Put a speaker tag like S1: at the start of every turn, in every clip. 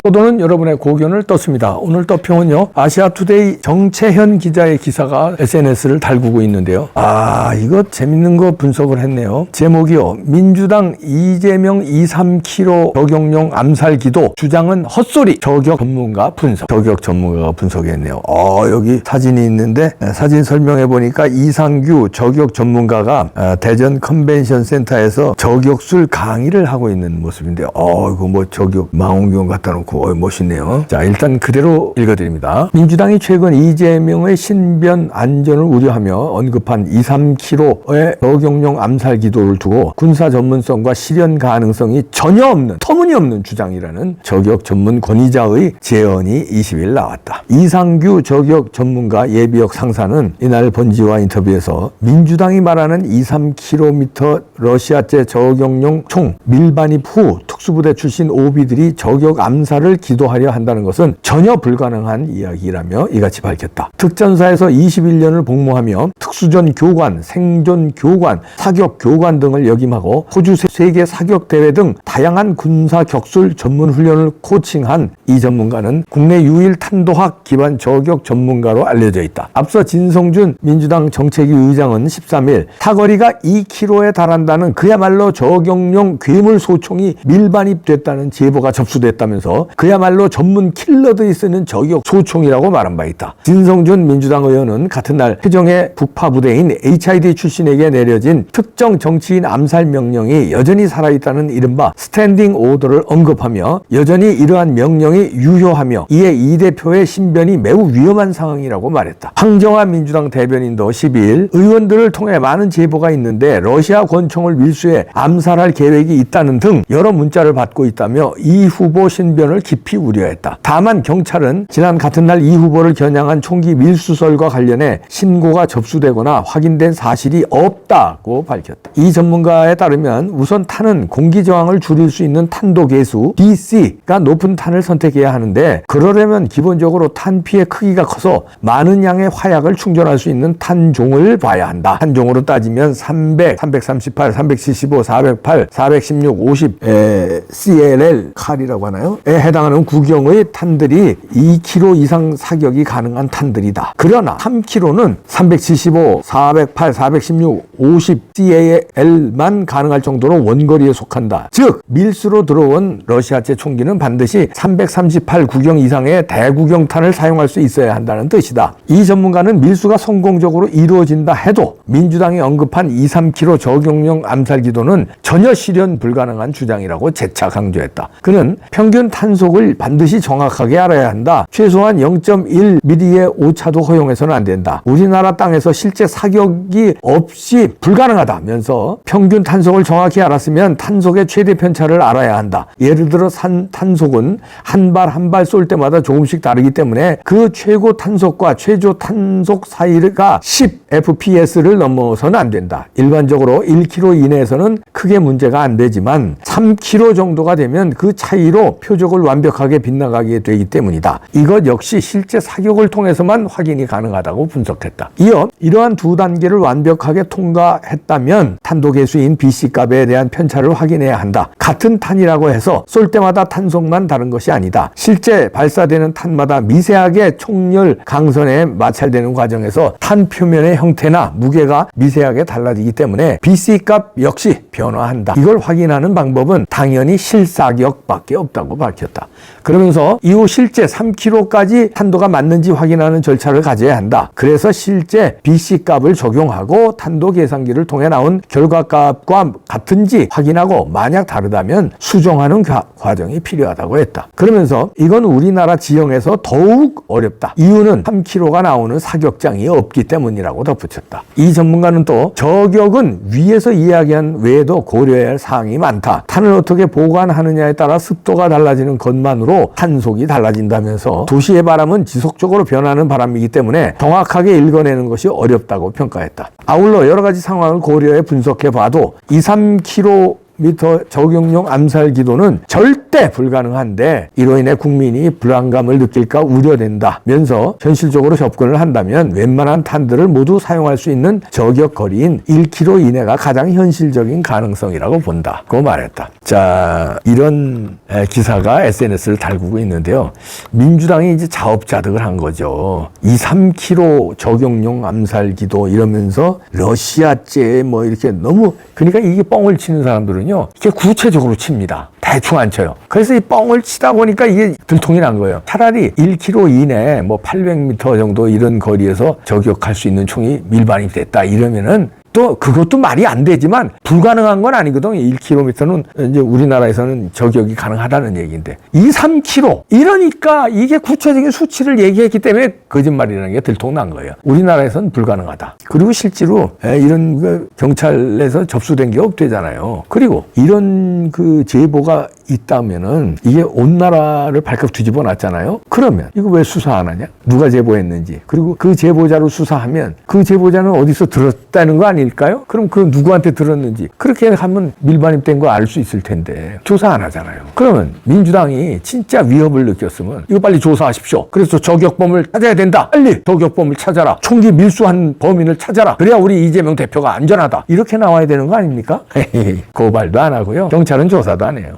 S1: 보도는 여러분의 고견을 떴습니다. 오늘 떠평은요, 아시아투데이 정채현 기자의 기사가 SNS를 달구고 있는데요. 이거 재밌는 거 분석을 했네요. 제목이요, 민주당 이재명 23kg 저격용 암살 기도 주장은 헛소리. 저격 전문가가 분석했네요. 여기 사진이 있는데 사진 설명해 보니까 이상규 저격 전문가가 대전 컨벤션 센터에서 저격술 강의를 하고 있는 모습인데요. 이거 뭐 저격 망원경 갖다 놓고 멋있네요. 자, 일단 그대로 읽어드립니다. 민주당이 최근 이재명의 신변 안전을 우려하며 언급한 23kg의 저격용 암살 기도를 두고 군사 전문성과 실현 가능성이 전혀 없는 터무니없는 주장이라는 저격 전문 권위자의 제언이 20일 나왔다. 이상규 저격 전문가 예비역 상사는 이날 번지와 인터뷰에서 민주당이 말하는 23km 러시아제 저격용 총 밀반입 후 특수부대 출신 오비들이 저격 암살을 기도하려 한다는 것은 전혀 불가능한 이야기라며 이같이 밝혔다. 특전사에서 21년을 복무하며 특수전 교관, 생존 교관, 사격 교관 등을 역임하고 호주 세계 사격 대회 등 다양한 군사 격술 전문 훈련을 코칭한 이 전문가는 국내 유일 탄도학 기반 저격 전문가로 알려져 있다. 앞서 진성준 민주당 정책위 의장은 13일 사거리가 2km에 달한다는 그야말로 저격용 괴물 소총이 밀반입됐다는 제보가 접수됐다면서 그야말로 전문 킬러들이 쓰는 저격 소총이라고 말한 바 있다. 진성준 민주당 의원은 같은 날 해정의 북파 부대인 HID 출신에게 내려진 특정 정치인 암살 명령이 여전히 살아있다는 이른바 스탠딩 오더를 언급하며 여전히 이러한 명령이 유효하며 이에 이 대표의 신변이 매우 위험한 상황이라고 말했다. 황정화 민주당 대변인도 12일 의원들을 통해 많은 제보가 있는데 러시아 권총을 밀수해 암살할 계획이 있다는 등 여러 문자를 받고 있다며 이 후보 신변을 깊이 우려했다. 다만 경찰은 지난 같은 날 이 후보를 겨냥한 총기 밀수설과 관련해 신고가 접수되거나 확인된 사실이 없다고 밝혔다. 이 전문가에 따르면 우선 탄은 공기 저항을 줄일 수 있는 탄도 계수 DC가 높은 탄을 선택해야 하는데 그러려면 기본적으로 탄피의 크기가 커서 많은 양의 화약을 충전할 수 있는 탄종을 봐야 한다. 탄종으로 따지면 300, 338, 375, 408, 416, 50 CLL 칼이라고 하나요? 에 해당하는 구경의 탄들이 2kg 이상 사격이 가능한 탄들이다. 그러나 3kg는 375, 408, 416, 50 CL만 가능할 정도로 원거리에 속한다. 즉 밀수로 들어온 러시아제 총기는 반드시 338 구경 이상의 대구경탄을 사용할 수 있어야 한다는 뜻이다. 이 전문가는 밀수가 성공적으로 이루어진다 해도 민주당이 언급한 23kg 저격용 암살 기도는 전혀 실현 불가능한 주장이라고 재차 강조했다. 그는 평균 탄속을 반드시 정확하게 알아야 한다. 최소한 0.1mm의 오차도 허용해서는 안 된다. 우리나라 땅에서 실제 사격이 없이 불가능하다면서 평균 탄속을 정확히 알았으면 탄속의 최대 편차를 알아야 한다. 예를 들어 탄속은 한 발 한 발 쏠 때마다 조금씩 다르기 때문에 그 최고 탄속과 최저 탄속 사이가 10fps를 넘어서는 안 된다. 일반적으로 1km 이내에서는 크게 문제가 안 되지만 3km 정도가 되면 그 차이로 표적을 완벽하게 빗나가게 되기 때문이다. 이것 역시 실제 사격을 통해서만 확인이 가능하다고 분석했다. 이어 이러한 두 단계를 완벽하게 통과했다면 탄도 계수인 BC값에 대한 편차를 확인해야 한다. 같은 탄이라고 해서 쏠 때마다 탄속만 다른 것이 아니다. 실제 발사되는 탄마다 미세하게 총열 강선에 마찰되는 과정에서 탄 표면의 형태나 무게가 미세하게 달라지기 때문에 BC값 역시 변화한다. 이걸 확인하는 방법은 당연히 실사격밖에 없다고 밝혔다. 그러면서 이후 실제 3kg까지 탄도가 맞는지 확인하는 절차를 가져야 한다. 그래서 실제 BC값을 적용하고 탄도 계산기를 통해 나온 결과값과 같은지 확인하고 만약 다르다면 수정하는 과정이 필요하다고 했다. 그러면서 이건 우리나라 지형에서 더욱 어렵다. 이유는 3kg가 나오는 사격장이 없기 때문이라고 덧붙였다. 이 전문가는 또 저격은 위에서 이야기한 외에도 고려해야 할 사항이 많다. 탄을 어떻게 보관하느냐에 따라 습도가 달라지는 것만으로 탄속이 달라진다면서 도시의 바람은 지속적으로 변하는 바람이기 때문에 정확하게 읽어내는 것이 어렵다고 평가했다. 아울러 여러 가지 상황을 고려해 분석해 봐도 2, 3kg 300m 적용용 암살 기도는 절대 불가능한데 이로 인해 국민이 불안감을 느낄까 우려된다면서 현실적으로 접근을 한다면 웬만한 탄들을 모두 사용할 수 있는 저격 거리인 1km 이내가 가장 현실적인 가능성이라고 본다. 고 말했다. 자, 이런 기사가 SNS를 달구고 있는데요. 민주당이 이제 자업자득을 한 거죠. 3km 적용용 암살 기도 이러면서 러시아제 뭐 이렇게 너무 그러니까 이게 뻥을 치는 사람들은요. 이게 구체적으로 칩니다. 대충 안 쳐요. 그래서 이 뻥을 치다 보니까 이게 들통이 난 거예요. 차라리 1km 이내 뭐 800m 정도 이런 거리에서 저격할 수 있는 총이 밀반입 됐다 이러면은 또 그것도 말이 안 되지만 불가능한 건 아니거든요. 1km는 이제 우리나라에서는 저격이 가능하다는 얘기인데 3km 이러니까 이게 구체적인 수치를 얘기했기 때문에 거짓말이라는 게 들통난 거예요. 우리나라에서는 불가능하다. 그리고 실제로 이런 그 경찰에서 접수된 게 없대잖아요. 그리고 이런 그 제보가 있다면은 이게 온 나라를 발칵 뒤집어 놨잖아요. 그러면 이거 왜 수사 안 하냐? 누가 제보했는지. 그리고 그 제보자로 수사하면 그 제보자는 어디서 들었다는 거 아닐까요? 그럼 그 누구한테 들었는지 그렇게 하면 밀반입된 거 알 수 있을 텐데 조사 안 하잖아요. 그러면 민주당이 진짜 위협을 느꼈으면 이거 빨리 조사하십시오. 그래서 저격범을 찾아야 된다. 빨리 저격범을 찾아라. 총기 밀수한 범인을 찾아라. 그래야 우리 이재명 대표가 안전하다. 이렇게 나와야 되는 거 아닙니까? 고발도 안 하고요. 경찰은 조사도 안 해요.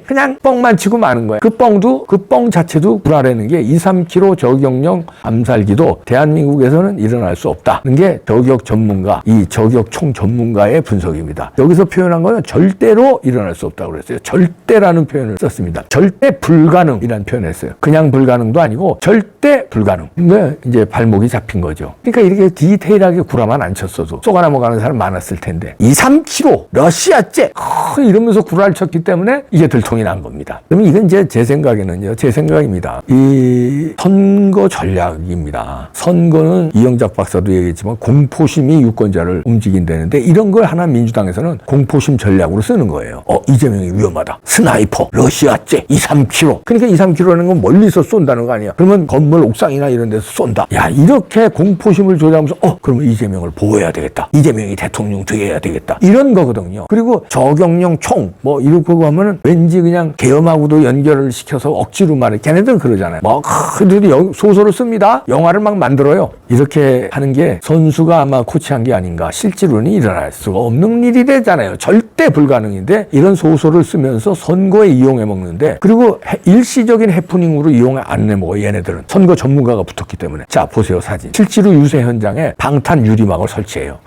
S1: 그냥 뻥만 치고 마는 거예요. 그 뻥 자체도 불알하는 게 3km 저격용 암살기도 대한민국에서는 일어날 수 없다는 게 저격 전문가, 이 저격총 전문가의 분석입니다. 여기서 표현한 거는 절대로 일어날 수 없다고 그랬어요. 절대라는 표현을 썼습니다. 절대 불가능이라는 표현을 했어요. 그냥 불가능도 아니고 절대 불가능. 근데 이제 발목이 잡힌 거죠. 그러니까 이렇게 디테일하게 구라만 안 쳤어도 쏘가 넘어가는 사람 많았을 텐데 3km 러시아제 이러면서 구라를 쳤기 때문에 이게 들통이 난 겁니다. 그러면 이건 이제 제 생각에는요. 제 생각입니다. 이 선거 전략입니다. 선거는 이영작 박사도 얘기했지만 공포심이 유권자를 움직인다는데 이런 걸 하나 민주당에서는 공포심 전략으로 쓰는 거예요. 이재명이 위험하다. 스나이퍼, 러시아제, 3km. 그러니까 3km라는 건 멀리서 쏜다는 거 아니야. 그러면 건물 옥상이나 이런 데서 쏜다. 야, 이렇게 공포심을 조장하면서 그러면 이재명을 보호해야 되겠다. 이재명이 대통령 되어야 되겠다. 이런 거거든요. 그리고 저격용 총 뭐 이렇게 하면은 왠지 그냥 계엄하고도 연결을 시켜서 억지로 말해. 걔네들은 그러잖아요. 그들이 소설을 씁니다. 영화를 막 만들어요. 이렇게 하는 게 선수가 아마 코치한 게 아닌가. 실제로는 일어날 수가 없는 일이 되잖아요. 절대 불가능인데 이런 소설을 쓰면서 선거에 이용해 먹는데 그리고 일시적인 해프닝으로 이용해 안 해먹어. 얘네들은 선거 전문가가 붙었기 때문에. 자, 보세요. 사진. 실제로 유세 현장에 방탄 유리막을 설치해요.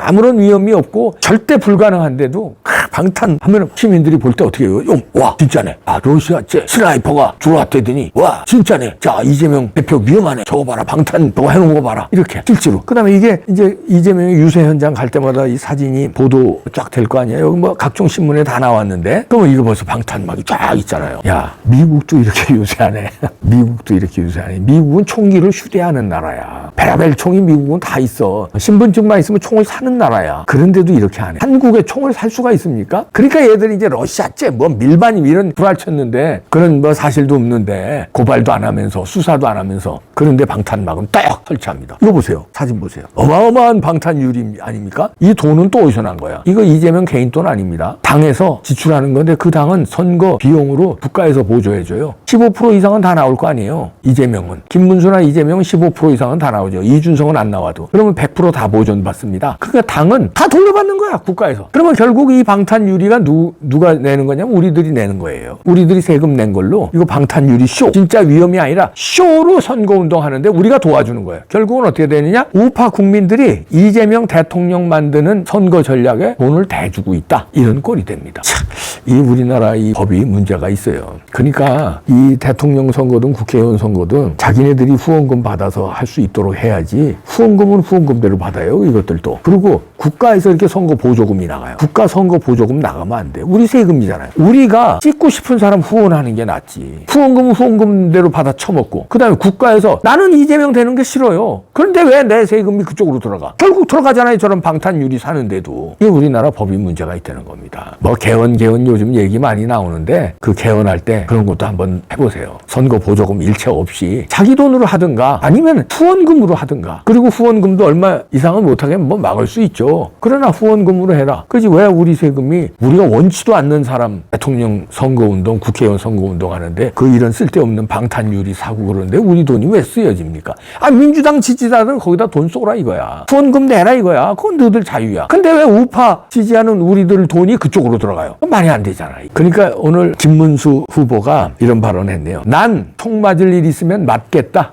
S1: 아무런 위험이 없고 절대 불가능한데도 방탄하면 시민들이 볼 때 어떻게 해요? 와, 진짜네. 러시아제 스나이퍼가 들어왔대더니 와, 진짜네. 자, 이재명 대표 위험하네. 저거 봐라. 방탄 저거 해놓은 거 봐라. 이렇게 실제로. 그 다음에 이게 이제 이재명이 유세 현장 갈 때마다 이 사진이 보도 쫙 될 거 아니에요? 여기 뭐 각종 신문에 다 나왔는데 그러면 이거 벌써 방탄막이 쫙 있잖아요. 야, 미국도 이렇게 유세하네. 미국도 이렇게 유세하네. 미국은 총기를 휴대하는 나라야. 베라벨 총이 미국은 다 있어. 신분증만 있으면 총을 사는 나라야. 그런데도 이렇게 하네. 한국에 총을 살 수가 있습니까? 그러니까 얘들이 이제 러시아제 뭐 밀반입 이런 불알 쳤는데 그런 뭐 사실도 없는데 고발도 안 하면서 수사도 안 하면서 그런데 방탄막은 딱 설치합니다. 이거 보세요. 사진 보세요. 어마어마한 방탄 유리 아닙니까? 이 돈은 또 어디서 난 거야? 이거 이재명 개인 돈 아닙니다. 당에서 지출하는 건데 그 당은 선거 비용으로 국가에서 보조해줘요. 15% 이상은 다 나올 거 아니에요. 이재명은. 김문수나 이재명은 15% 이상은 다 나오죠. 이준석은 안 나와도. 그러면 100% 다 보존받습니다. 그러니까 당은 다 돌려받는 거야. 국가에서. 그러면 결국 이 방탄 유리가 누가 내는 거냐면 우리들이 내는 거예요. 우리들이 세금 낸 걸로 이거 방탄 유리 쇼. 진짜 위험이 아니라 쇼로 선거운동 하는데 우리가 도와주는 거예요. 결국은 어떻게 되느냐? 우파 국민들이 이재명 대통령 만드는 선거 전략에 돈을 대주고 있다. 이런 꼴이 됩니다. 참, 이 우리나라 이 법이 문제가 있어요. 그러니까 이 대통령 선거든 국회의원 선거든 자기네들이 후원금 받아서 할 수 있도록 해야지 후원금은 후원금대로 받아요. 이것들도. 그리고 국가에서 이렇게 선거 보조금이 나가요. 국가 선거 보조금 나가면 안 돼. 우리 세금이잖아요. 우리가 찍고 싶은 사람 후원하는 게 낫지. 후원금은 후원금대로 받아 처먹고 그 다음에 국가에서 나는 이재명 되는 게 싫어요. 그런데 왜 내 세금이 그쪽으로 들어가? 결국 들어가잖아요. 저런 방탄유리 사는데도. 이게 우리나라 법이 문제가 있다는 겁니다. 뭐 개헌 요즘 얘기 많이 나오는데 그 개헌할 때 그런 것도 한번 해보세요. 선거 보조금 일체 없이 자기 돈으로 하든가 아니면 후원금으로 하든가 그리고 후원금도 얼마 이상은 못하게 뭐 막을 수 있죠. 그러나 후원금으로 해라. 그지 왜 우리 세금이 우리가 원치도 않는 사람 대통령 선거운동, 국회의원 선거운동 하는데 그 이런 쓸데없는 방탄유리 사고 그러는데 우리 돈이 왜 쓰여집니까? 민주당 지지자들은 거기다 돈 쏘라 이거야. 후원금 내라 이거야. 그건 너희들 자유야. 근데 왜 우파 지지하는 우리들 돈이 그쪽으로 들어가요? 말이 안 되잖아. 그러니까 오늘 김문수 후보가 이런 발언을 했네요. 난 총 맞을 일 있으면 맞겠다.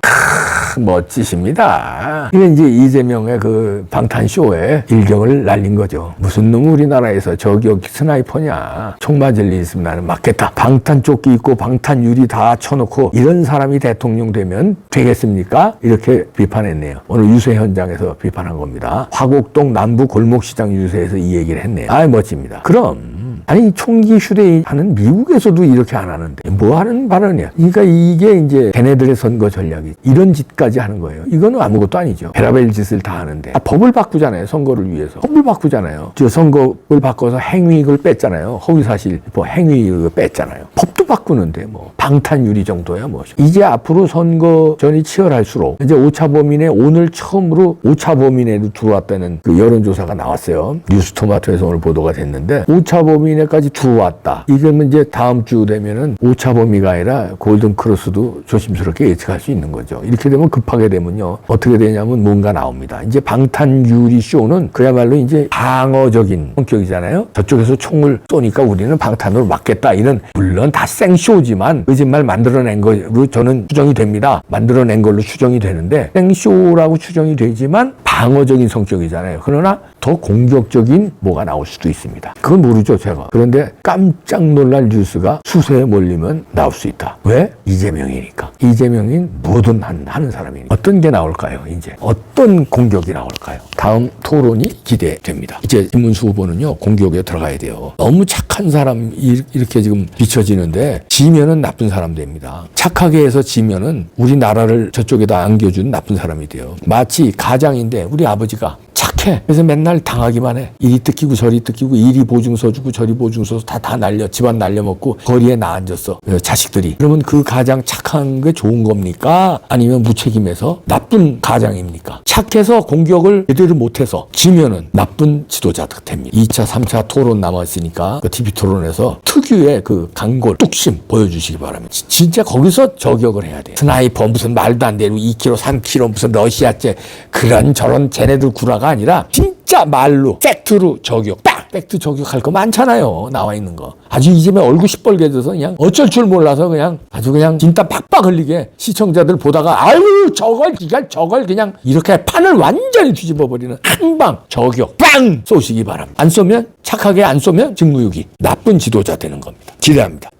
S1: 멋지십니다. 이게 이제 이재명의 그 방탄쇼에 일격을 날린 거죠. 무슨 놈 우리나라에서 저격 스나이퍼냐. 총 맞을 일 있으면 나는 맞겠다. 방탄조끼 입고 방탄유리 다 쳐놓고 이런 사람이 대통령 되면 되겠습니까? 이렇게 비판했네요. 오늘 유세 현장에서 비판한 겁니다. 화곡동 남부 골목시장 유세에서 이 얘기를 했네요. 멋집니다. 그럼 아니 총기 휴대하는 미국에서도 이렇게 안 하는데 뭐 하는 발언이야. 그러니까 이게 이제 걔네들의 선거 전략이 이런 짓까지 하는 거예요. 이거는 아무것도 아니죠. 베라벨 짓을 다 하는데 법을 바꾸잖아요. 선거를 위해서. 법을 바꾸잖아요. 저 선거를 바꿔서 행위를 뺐잖아요. 허위사실 행위를 뺐잖아요. 법도 바꾸는데 뭐 방탄유리 정도야 뭐. 이제 앞으로 선거전이 치열할수록 이제 오차범위내 오늘 처음으로 오차범위내로 들어왔다는 그 여론조사가 나왔어요. 뉴스토마토에서 오늘 보도가 됐는데 오차범위내까지 들어왔다. 이러면 이제 다음 주 되면은 오차범위가 아니라 골든크로스도 조심스럽게 예측할 수 있는 거죠. 이렇게 되면 급하게 되면요. 어떻게 되냐면 뭔가 나옵니다. 이제 방탄유리 쇼는 그야말로 이제 방어적인 성격이잖아요. 저쪽에서 총을 쏘니까 우리는 방탄으로 막겠다. 이런 물론 다 생쇼지만 거짓말 만들어낸 걸로 저는 추정이 됩니다. 만들어낸 걸로 추정이 되는데 생쇼라고 추정이 되지만 방어적인 성격이잖아요. 그러나 더 공격적인 뭐가 나올 수도 있습니다. 그건 모르죠, 제가. 그런데 깜짝 놀랄 뉴스가 수세에 몰리면 나올 수 있다. 왜? 이재명이니까. 이재명이 뭐든 하는 사람이니까. 어떤 게 나올까요, 이제? 어떤 공격이 나올까요? 다음 토론이 기대됩니다. 이제 김문수 후보는요, 공격에 들어가야 돼요. 너무 착한 사람 이렇게 지금 비춰지는데 지면은 나쁜 사람 됩니다. 착하게 해서 지면은 우리나라를 저쪽에다 안겨준 나쁜 사람이 돼요. 마치 가장인데 우리 아버지가 착해. 그래서 맨날 당하기만 해. 이리 뜯기고 저리 뜯기고 이리 보증서 주고 저리 보증서 다 날려. 집안 날려먹고 거리에 나 앉았어. 자식들이. 그러면 그 가장 착한 게 좋은 겁니까? 아니면 무책임해서 나쁜 가장입니까? 착해서 공격을 제대로 못해서 지면은 나쁜 지도자가 됩니다. 2차, 3차 토론 남아있으니까 그 TV 토론에서 특유의 그 강골, 뚝심 보여주시기 바랍니다. 진짜 거기서 저격을 해야 돼요. 스나이퍼 무슨 말도 안 되고 2kg, 3kg 무슨 러시아제 그런 저런 쟤네들 구라가 아니라 진짜 말로 팩트로 저격 딱 팩트 저격할 거 많잖아요. 나와 있는 거. 아주 이제면 얼굴 시뻘게 져서 그냥 어쩔 줄 몰라서 그냥 아주 그냥 진땀 팍팍 흘리게 시청자들 보다가 아유 저걸 그냥 이렇게 판을 완전히 뒤집어 버리는 한방 저격 빵 쏘시기 바랍니다. 안 쏘면 착하게 안 쏘면 직무유기 나쁜 지도자 되는 겁니다. 기대합니다.